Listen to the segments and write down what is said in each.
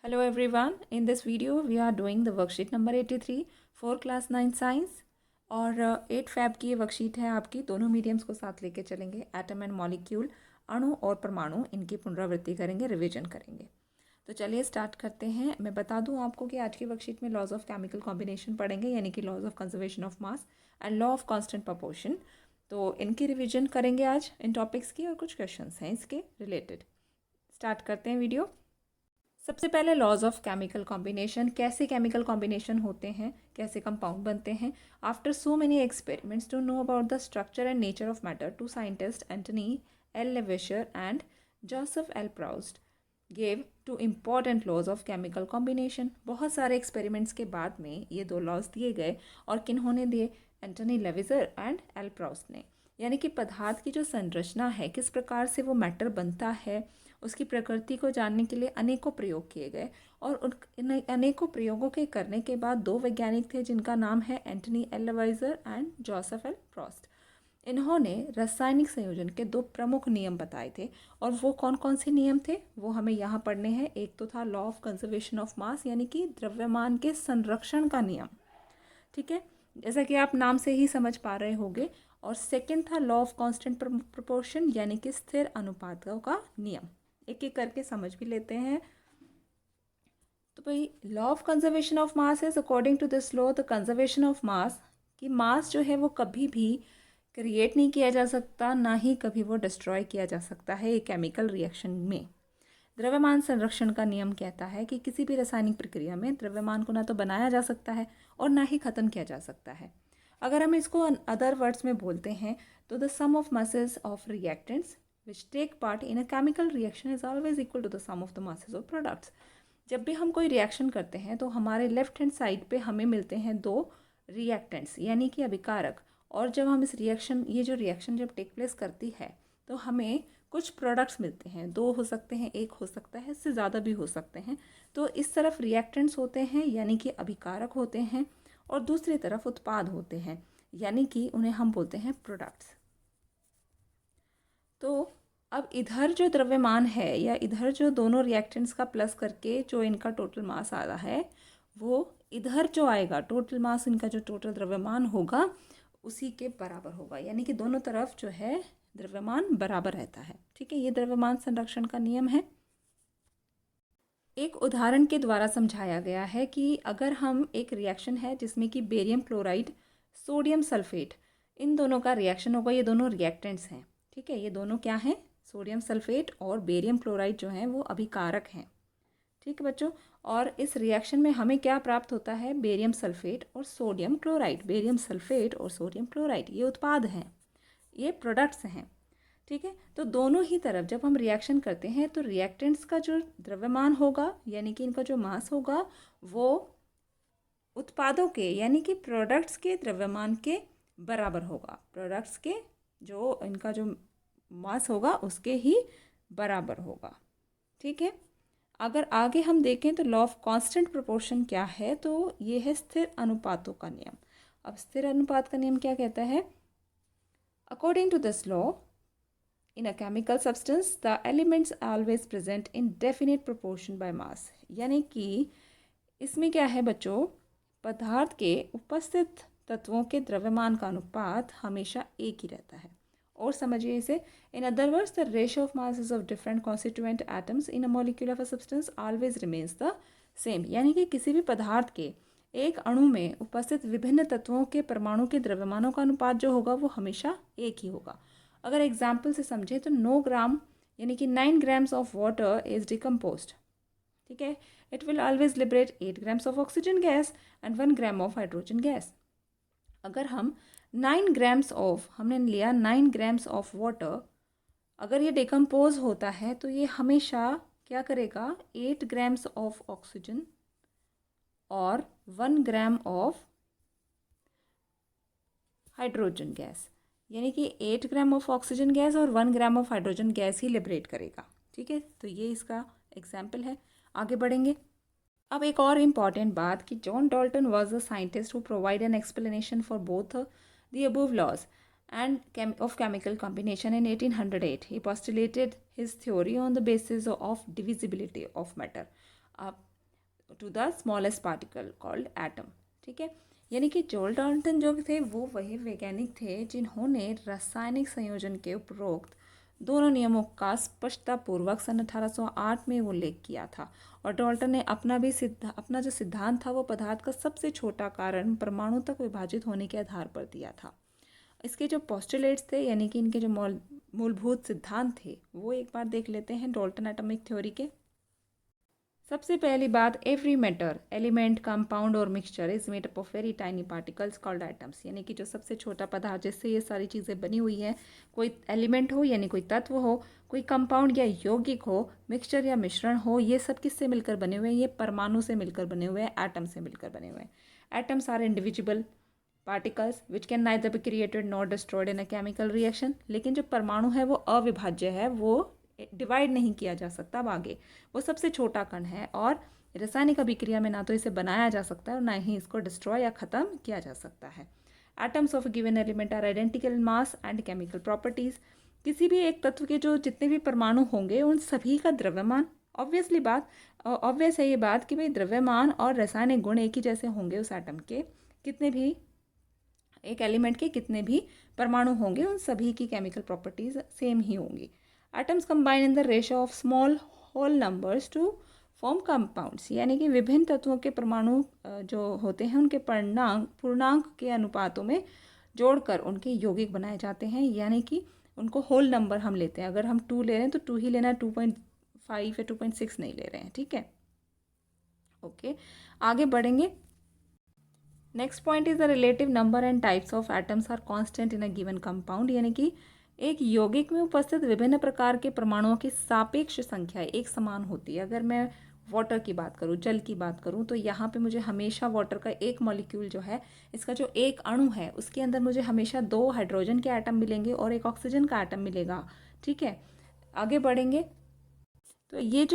Hello everyone, in this video we are doing the worksheet number 83 for class 9 science और 8 fab की ये worksheet है आपकी। दोनों मीडियम्स को साथ लेके चलेंगे। एटम एंड मॉलिक्यूल, अणु और परमाणु, इनकी पुनरावृत्ति करेंगे, रिवीजन करेंगे। तो चलिए स्टार्ट करते हैं। मैं बता दूं आपको कि आज की वर्कशीट में लॉज ऑफ केमिकल कॉम्बिनेशन पढ़ेंगे, यानी कि laws of conservation of mass and law of constant proportion. तो इनकी रिवीजन करेंगे आज इन टॉपिक्स की, और कुछ क्वेश्चंस हैं इसके रिलेटेड। स्टार्ट करते हैं वीडियो। सबसे पहले लॉज ऑफ केमिकल कॉम्बिनेशन, कैसे केमिकल कॉम्बिनेशन होते हैं, कैसे कंपाउंड बनते हैं। After so many experiments to know about the structure and nature of matter, two scientist Antony L Lavoisier and Joseph L Proust gave two important laws of chemical combination. बहुत सारे experiments के बाद में ये दो laws दिए गए, और किन्होंने दिए? एंटनी लेवेजर एंड एल प्राउस्ट ने। यानी कि पदार्थ की जो संरचना है, किस प्रकार से वो मैटर बनता है, उसकी प्रकृति को जानने के लिए अनेकों प्रयोग किए गए। और इन अनेकों प्रयोगों के करने के बाद दो वैज्ञानिक थे जिनका नाम है Antony L Lavoisier and Joseph L Proust. इन्होंने रासायनिक संयोजन के दो प्रमुख नियम बताए थे, और वो कौन कौन से नियम थे वो हमें यहाँ पढ़ने हैं। एक तो था लॉ ऑफ कंजर्वेशन ऑफ मास, यानी कि द्रव्यमान के संरक्षण का नियम, ठीक है, जैसा कि आप नाम से ही समझ पा रहे होंगे। और सेकंड था लॉ ऑफ कांस्टेंट प्रोपोर्शन, यानी कि स्थिर अनुपातों का नियम। एक एक करके समझ भी लेते हैं। तो भाई, law of conservation of mass is according to this law the conservation of mass, कि मास जो है वो कभी भी क्रिएट नहीं किया जा सकता, ना ही कभी वो डिस्ट्रॉय किया जा सकता है एक केमिकल रिएक्शन में। द्रव्यमान संरक्षण का नियम कहता है कि किसी भी रासायनिक प्रक्रिया में द्रव्यमान को ना तो बनाया जा सकता है और ना ही ख़त्म किया जा सकता है। अगर हम इसको अदर वर्ड्स में बोलते हैं तो the sum of masses of reactants which take part in a chemical reaction is always equal to the sum of the masses of products. जब भी हम कोई रिएक्शन करते हैं तो हमारे लेफ्ट हैंड साइड पे हमें मिलते हैं दो रिएक्टेंट्स, यानी कि अभिकारक। और जब हम इस रिएक्शन, ये जो रिएक्शन जब टेक प्लेस करती है, तो हमें कुछ प्रोडक्ट्स मिलते हैं। दो हो सकते हैं, एक हो सकता है, इससे ज़्यादा भी हो सकते हैं। तो इस तरफ रिएक्टेंट्स होते हैं, यानी कि अभिकारक होते हैं, और दूसरी तरफ उत्पाद होते हैं, यानी कि उन्हें हम बोलते हैं प्रोडक्ट्स। तो अब इधर जो द्रव्यमान है, या इधर जो दोनों रिएक्टेंट्स का प्लस करके जो इनका टोटल मास आ रहा है, वो इधर जो आएगा टोटल मास, इनका जो टोटल द्रव्यमान होगा उसी के बराबर होगा। यानी कि दोनों तरफ जो है द्रव्यमान बराबर रहता है, ठीक है। ये द्रव्यमान संरक्षण का नियम है। एक उदाहरण के द्वारा समझाया गया है कि अगर हम एक रिएक्शन है जिसमें कि बेरियम क्लोराइड, सोडियम सल्फेट, इन दोनों का रिएक्शन होगा। ये दोनों रिएक्टेंट्स हैं, ठीक है। ये दोनों क्या हैं? सोडियम सल्फेट और बेरियम क्लोराइड जो हैं वो अभिकारक हैं, ठीक है बच्चों। और इस रिएक्शन में हमें क्या प्राप्त होता है? बेरियम सल्फेट और सोडियम क्लोराइड। बेरियम सल्फेट और सोडियम क्लोराइड ये उत्पाद हैं, ये प्रोडक्ट्स हैं, ठीक है। तो दोनों ही तरफ जब हम रिएक्शन करते हैं तो रिएक्टेंट्स का जो द्रव्यमान होगा, यानी कि इनका जो मास होगा, वो उत्पादों के, यानी कि प्रोडक्ट्स के द्रव्यमान के बराबर होगा। प्रोडक्ट्स के जो इनका जो मास होगा उसके ही बराबर होगा, ठीक है। अगर आगे हम देखें तो लॉ ऑफ कांस्टेंट प्रोपोर्शन क्या है, तो ये है स्थिर अनुपातों का नियम। अब स्थिर अनुपात का नियम क्या कहता है? According to this law, in a chemical substance the elements always present in definite proportion by mass। यानी कि इसमें क्या है बच्चों, पदार्थ के उपस्थित तत्वों के द्रव्यमान का अनुपात हमेशा एक ही रहता है। और समझिए इसे, in other words the ratio of masses of different constituent atoms in a molecule of a substance always remains the same। यानी कि किसी भी पदार्थ के एक अणु में उपस्थित विभिन्न तत्वों के परमाणु के द्रव्यमानों का अनुपात जो होगा वो हमेशा एक ही होगा। अगर एग्जाम्पल से समझे तो 9 ग्राम, यानी कि 9 grams of water is decomposed, ठीक है। It will always liberate 8 grams of oxygen gas and 1 gram of hydrogen gas. अगर हम 9 ग्राम्स ऑफ, हमने लिया 9 ग्राम्स ऑफ वाटर, अगर ये डिकम्पोज होता है तो ये हमेशा क्या करेगा? 8 ग्राम्स ऑफ ऑक्सीजन और 1 ग्राम ऑफ हाइड्रोजन गैस, यानी कि 8 ग्राम ऑफ ऑक्सीजन गैस और 1 gram of hydrogen gas he liberate करेगा, ठीक है। तो ये इसका एग्जाम्पल है। आगे बढ़ेंगे। अब एक और इम्पॉर्टेंट बात कि John Dalton was a scientist who provide an explanation for both the above laws and of chemical combination in 1808 he postulated his theory on the basis of divisibility of matter। अब to the smallest particle called atom. ठीक है, यानी कि George Dalton जो थे वो वही वैज्ञानिक थे जिन्होंने रासायनिक संयोजन के उपरोक्त दोनों नियमों का स्पष्टतापूर्वक सन 1808 में उल्लेख किया था। और डाल्टन ने अपना जो सिद्धांत था वो पदार्थ का सबसे छोटा कारण परमाणु तक विभाजित होने के आधार पर दिया था। इसके जो पोस्टुलेट्स थे यानी कि इनके जो मूलभूत सिद्धांत थे वो एक बार देख लेते हैं डाल्टन एटॉमिक थ्योरी के। सबसे पहली बात, एवरी मैटर एलिमेंट कंपाउंड और mixture is made up of very tiny particles called atoms. यानी कि जो सबसे छोटा पदार्थ जिससे ये सारी चीज़ें बनी हुई हैं, कोई एलिमेंट हो यानी कोई तत्व हो, कोई कंपाउंड या यौगिक हो, मिक्सचर या मिश्रण हो, ये सब किससे मिलकर बने हुए हैं? ये परमाणु से मिलकर बने हुए हैं, एटम से मिलकर बने हुए हैं। Atoms are individual particles which can neither be created not destroyed in a chemical reaction. लेकिन जो परमाणु है वो अविभाज्य है, वो डिवाइड नहीं किया जा सकता। अब आगे, वो सबसे छोटा कण है और रासायनिक अभिक्रिया में ना तो इसे बनाया जा सकता है और ना ही इसको डिस्ट्रॉय या ख़त्म किया जा सकता है। Atoms of given element are identical in mass and chemical properties. किसी भी एक तत्व के जो जितने भी परमाणु होंगे उन सभी का द्रव्यमान, ऑब्वियस है ये बात कि भाई द्रव्यमान और रासायनिक गुण एक ही जैसे होंगे उस एटम के। कितने भी एक एलिमेंट के कितने भी परमाणु होंगे उन सभी की केमिकल प्रॉपर्टीज सेम ही होंगी। Atoms combine in the ratio of small whole numbers to form compounds. यानी कि विभिन्न तत्वों के परमाणु जो होते हैं उनके पूर्णांक के अनुपातों में जोड़कर उनके यौगिक बनाए जाते हैं। यानी कि उनको होल नंबर हम लेते हैं। अगर हम 2 ले रहे हैं तो 2 ही लेना है, 2.5 या 2.6 नहीं ले रहे हैं। ठीक है, ओके, आगे बढ़ेंगे। Next point is the relative number and types of atoms are constant in a given compound. यानी कि एक यौगिक में उपस्थित विभिन्न प्रकार के परमाणुओं की सापेक्ष संख्या एक समान होती है। अगर मैं वाटर की बात करूँ, जल की बात करूँ, तो यहाँ पे मुझे हमेशा वाटर का एक मॉलिक्यूल जो है, इसका जो एक अणु है उसके अंदर मुझे हमेशा 2 हाइड्रोजन के एटम मिलेंगे और एक ऑक्सीजन का एटम मिलेगा। ठीक है, आगे बढ़ेंगे। तो ये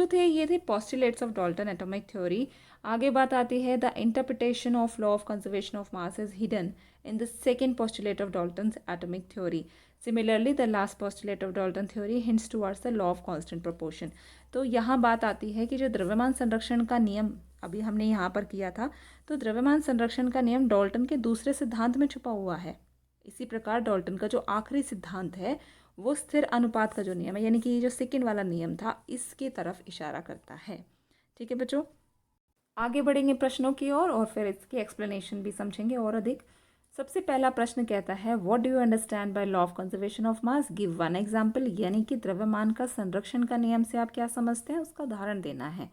थे postulates of Dalton atomic theory. आगे बात आती है, the interpretation of law of conservation of mass is hidden in the second postulate of Dalton atomic theory. Similarly the last postulate of Dalton theory hints towards the law of constant proportion. तो यहाँ बात आती है कि जो द्रव्यमान संरक्षण का नियम अभी हमने यहाँ पर किया था, तो द्रव्यमान संरक्षण का नियम डाल्टन के दूसरे सिद्धांत में छुपा हुआ है। इसी प्रकार डाल्टन का जो आखिरी सिद्धांत है वो स्थिर अनुपात का जो नियम है, यानी कि ये जो सेकेंड वाला नियम था, इसकी तरफ इशारा करता है। ठीक है बच्चों, आगे बढ़ेंगे प्रश्नों की ओर और फिर इसकी एक्सप्लेनेशन भी समझेंगे और अधिक। सबसे पहला प्रश्न कहता है, what do you understand by law of conservation of mass, give one example. यानी कि द्रव्यमान का संरक्षण का नियम से आप क्या समझते हैं, उसका उदाहरण देना है।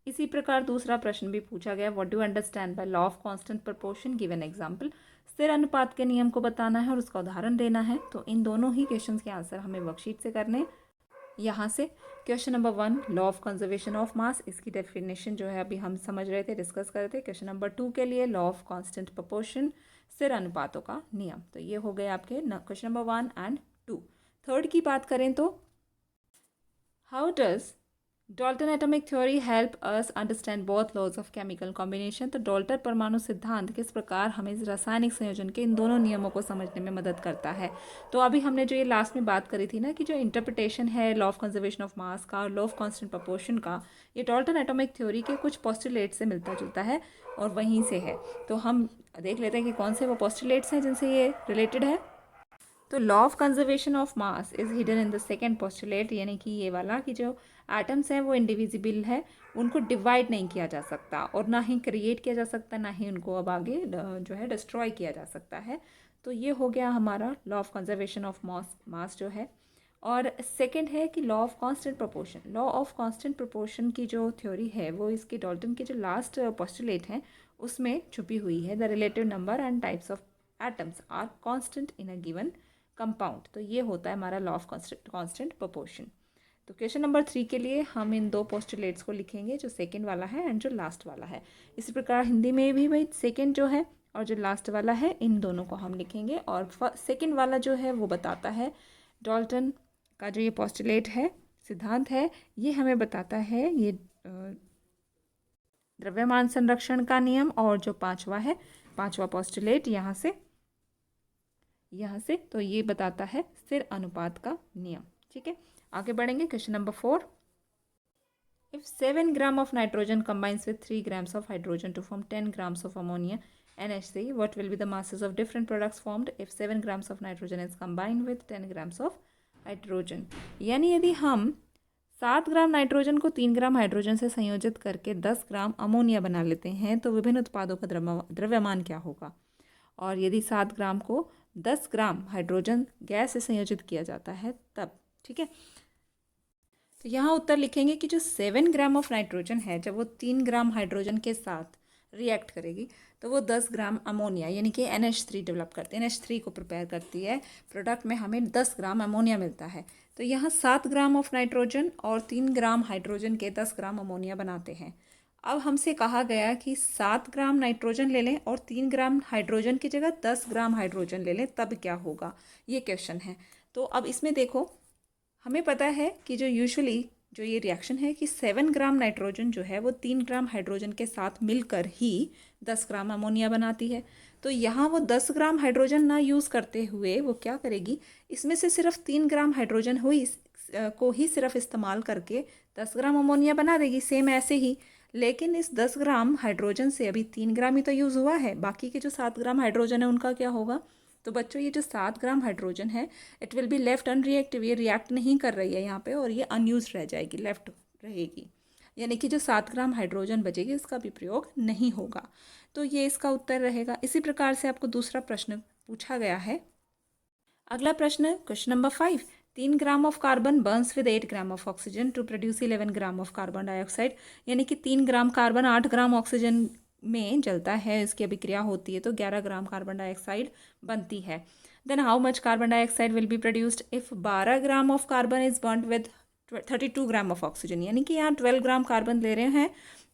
इसी प्रकार दूसरा प्रश्न भी पूछा गया, what do you understand by law of constant proportion, give an example. स्थिर अनुपात के नियम को बताना है और उसका उदाहरण देना है। तो इन दोनों ही क्वेश्चंस के आंसर हमें वर्कशीट से करने। यहाँ से question number 1, law of conservation of मास, इसकी डेफिनेशन जो है अभी हम समझ रहे थे, डिस्कस कर रहे थे। क्वेश्चन नंबर 2 के लिए लॉ ऑफ कांस्टेंट प्रोपोर्शन, स्थिर अनुपातों का नियम। तो ये हो गए आपके क्वेश्चन नंबर 1 एंड 2। थर्ड की बात करें तो, how does Dalton atomic theory help us understand both laws of chemical combination. तो डाल्टन परमाणु सिद्धांत किस प्रकार हमें इस रासायनिक संयोजन के इन दोनों नियमों को समझने में मदद करता है। तो अभी हमने जो ये लास्ट में बात करी थी ना कि जो इंटरप्रिटेशन है लॉ ऑफ कंजर्वेशन ऑफ मास का और लॉ ऑफ कांस्टेंट प्रोपोर्शन का, ये डाल्टन एटॉमिक थ्योरी के कुछ पोस्टुलेट से मिलता जुलता है और वहीं से है। तो हम देख लेते हैं कि कौन से वो पोस्टुलेट्स हैं जिनसे ये रिलेटेड है। तो law of conservation of mass is hidden in the second postulate, यानी कि ये वाला कि जो एटम्स हैं वो इंडिविजिबल है, उनको डिवाइड नहीं किया जा सकता और ना ही क्रिएट किया जा सकता, ना ही उनको अब आगे जो है डिस्ट्रॉय किया जा सकता है। तो ये हो गया हमारा लॉ ऑफ कंजर्वेशन ऑफ मास जो है। और सेकंड है कि law of constant proportion. Law of constant proportion की जो थ्योरी है वो इसकी डाल्टन के जो लास्ट पोस्टुलेट हैं उसमें छुपी हुई है। The relative number and types of atoms are constant in a given compound. तो ये होता है हमारा लॉ ऑफ कांस्टेंट प्रोपोर्शन। तो क्वेश्चन नंबर 3 के लिए हम इन 2 पोस्टुलेट्स को लिखेंगे, जो सेकंड वाला है एंड जो लास्ट वाला है। इसी प्रकार हिंदी में भी भाई सेकंड जो है और जो लास्ट वाला है, इन दोनों को हम लिखेंगे। और सेकंड वाला जो है वो बताता है डाल्टन का जो ये पोस्टुलेट है, सिद्धांत है, ये हमें बताता है ये द्रव्यमान संरक्षण का नियम। और जो पांचवा पोस्टुलेट यहाँ से तो ये बताता है स्थिर अनुपात का नियम। ठीक है, आगे बढ़ेंगे। Question number 4, If 7 gram of nitrogen combines with 3 grams of hydrogen to form 10 grams of ammonia NH3, what will be the masses of different products formed if 7 grams of nitrogen is combined with 10 grams of hydrogen? यानी यदि हम 7 gram nitrogen को 3 gram hydrogen से संयोजित करके 10 gram ammonia बना लेते हैं तो विभिन्न उत्पादों का द्रव्यमान क्या होगा? और यदि 7 ग्राम को 10 ग्राम हाइड्रोजन गैस से संयोजित किया जाता है तब, ठीक है। तो यहाँ उत्तर लिखेंगे कि जो 7 ग्राम ऑफ नाइट्रोजन है जब वो 3 ग्राम हाइड्रोजन के साथ रिएक्ट करेगी तो वो 10 ग्राम अमोनिया यानी कि NH3 डेवलप करती है, NH3 को प्रिपेयर करती है। प्रोडक्ट में हमें 10 ग्राम अमोनिया मिलता है। तो यहाँ 7 ग्राम ऑफ नाइट्रोजन और 3 ग्राम हाइड्रोजन के 10 ग्राम अमोनिया बनाते हैं। अब हमसे कहा गया कि 7 ग्राम नाइट्रोजन ले लें और 3 ग्राम हाइड्रोजन की जगह 10 ग्राम हाइड्रोजन ले लें, तब क्या होगा, ये क्वेश्चन है। तो अब इसमें देखो, हमें पता है कि जो यूजुअली जो ये रिएक्शन है कि 7 ग्राम नाइट्रोजन जो है वो 3 ग्राम हाइड्रोजन के साथ मिलकर ही 10 ग्राम अमोनिया बनाती है। तो यहाँ वो 10 ग्राम हाइड्रोजन ना यूज़ करते हुए वो क्या करेगी, इसमें से सिर्फ 3 ग्राम हाइड्रोजन को ही सिर्फ इस्तेमाल करके 10 ग्राम अमोनिया बना देगी, सेम ऐसे ही। लेकिन इस 10 ग्राम हाइड्रोजन से अभी 3 ग्राम ही तो यूज़ हुआ है, बाकी के जो 7 ग्राम हाइड्रोजन है उनका क्या होगा? तो बच्चों ये जो 7 ग्राम हाइड्रोजन है it will be left unreactive, ये रिएक्ट नहीं कर रही है यहाँ पे और ये अनयूज रह जाएगी, लेफ्ट रहेगी। यानी कि जो 7 ग्राम हाइड्रोजन बचेगी इसका भी प्रयोग नहीं होगा। तो ये इसका उत्तर रहेगा। इसी प्रकार से आपको दूसरा प्रश्न पूछा गया है। अगला प्रश्न, question number 5, 3 gram of carbon burns with 8 gram of oxygen to produce 11 gram of carbon dioxide. यानी कि 3 ग्राम कार्बन 8 ग्राम ऑक्सीजन में जलता है, इसकी अभिक्रिया होती है तो 11 ग्राम कार्बन डाइऑक्साइड बनती है। Then how much carbon dioxide will be produced if 12 gram of carbon is burned with 32 gram of oxygen. यानी कि यहाँ 12 ग्राम कार्बन ले रहे हैं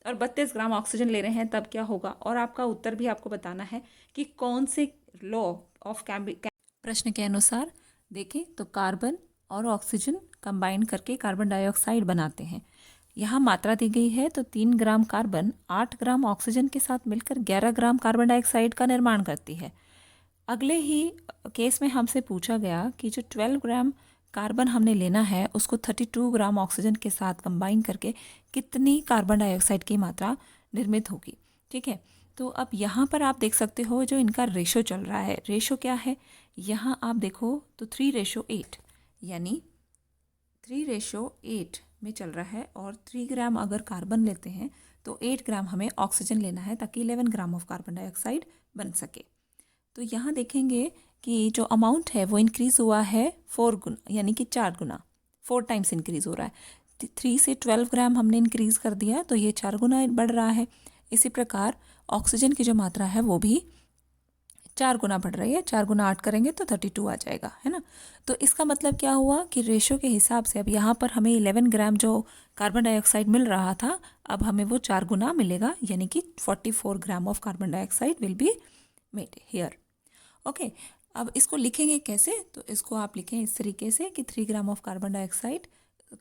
और 32 ग्राम ऑक्सीजन ले रहे हैं, तब क्या होगा? और आपका उत्तर भी आपको बताना है कि कौन से लॉ ऑफ प्रश्न के अनुसार देखें तो कार्बन और ऑक्सीजन कंबाइन करके कार्बन डाइऑक्साइड बनाते हैं। यहाँ मात्रा दी गई है तो 3 ग्राम कार्बन 8 ग्राम ऑक्सीजन के साथ मिलकर 11 ग्राम कार्बन डाइऑक्साइड का निर्माण करती है। अगले ही केस में हमसे पूछा गया कि जो 12 ग्राम कार्बन हमने लेना है उसको 32 ग्राम ऑक्सीजन के साथ कंबाइन करके कितनी कार्बन डाइऑक्साइड की मात्रा निर्मित होगी, ठीक है। तो अब यहाँ पर आप देख सकते हो जो इनका रेशो चल रहा है, रेशो क्या है, यहाँ आप देखो तो 3:8, यानी 3:8 में चल रहा है। और 3 ग्राम अगर कार्बन लेते हैं तो 8 ग्राम हमें ऑक्सीजन लेना है ताकि 11 ग्राम ऑफ कार्बन डाइऑक्साइड बन सके। तो यहाँ देखेंगे कि जो अमाउंट है वो इंक्रीज़ हुआ है 4 गुना, यानी कि 4 गुना, 4 टाइम्स इंक्रीज़ हो रहा है। 3 से 12 ग्राम हमने इंक्रीज़ कर दिया तो ये 4 गुना बढ़ रहा है। इसी प्रकार ऑक्सीजन की जो मात्रा है वो भी 4 गुना बढ़ रही है। 4 गुना 8 करेंगे तो 32 आ जाएगा, है ना। तो इसका मतलब क्या हुआ कि रेशो के हिसाब से अब यहाँ पर हमें 11 ग्राम जो कार्बन डाइऑक्साइड मिल रहा था अब हमें वो 4 गुना मिलेगा, यानी कि 44 ग्राम of carbon dioxide will be made here. Okay, अब इसको लिखेंगे कैसे? तो इसको आप लिखें इस तरीके से कि 3 gram of carbon dioxide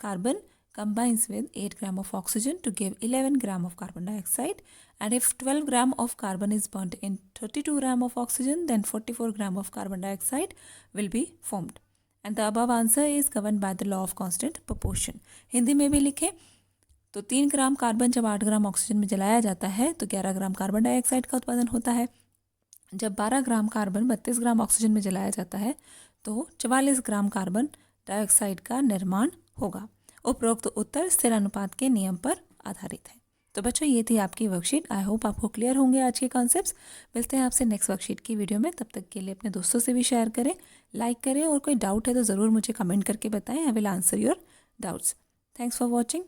carbon combines with 8 gram of oxygen to give 11 gram of carbon dioxide, and if 12 gram of carbon is burnt in 32 gram of oxygen then 44 gram of carbon dioxide will be formed, and the above answer is governed by the law of constant proportion। Hindi में भी लिखें तो 3 gram carbon जब 8 gram oxygen में जलाया जाता है तो 11 ग्राम कार्बन डाइऑक्साइड का उत्पादन होता है। जब 12 ग्राम कार्बन 32 ग्राम ऑक्सीजन में जलाया जाता है तो 44 ग्राम कार्बन डाइऑक्साइड का निर्माण होगा। उपरोक्त उत्तर स्थिर अनुपात के नियम पर आधारित है। तो बच्चों ये थी आपकी वर्कशीट। आई होप आपको क्लियर होंगे आज के कॉन्सेप्ट्स। मिलते हैं आपसे नेक्स्ट वर्कशीट की वीडियो में। तब तक के लिए अपने दोस्तों से भी शेयर करें, लाइक करें और कोई डाउट है तो ज़रूर मुझे कमेंट करके बताएं। I will answer your doubts. Thanks for watching.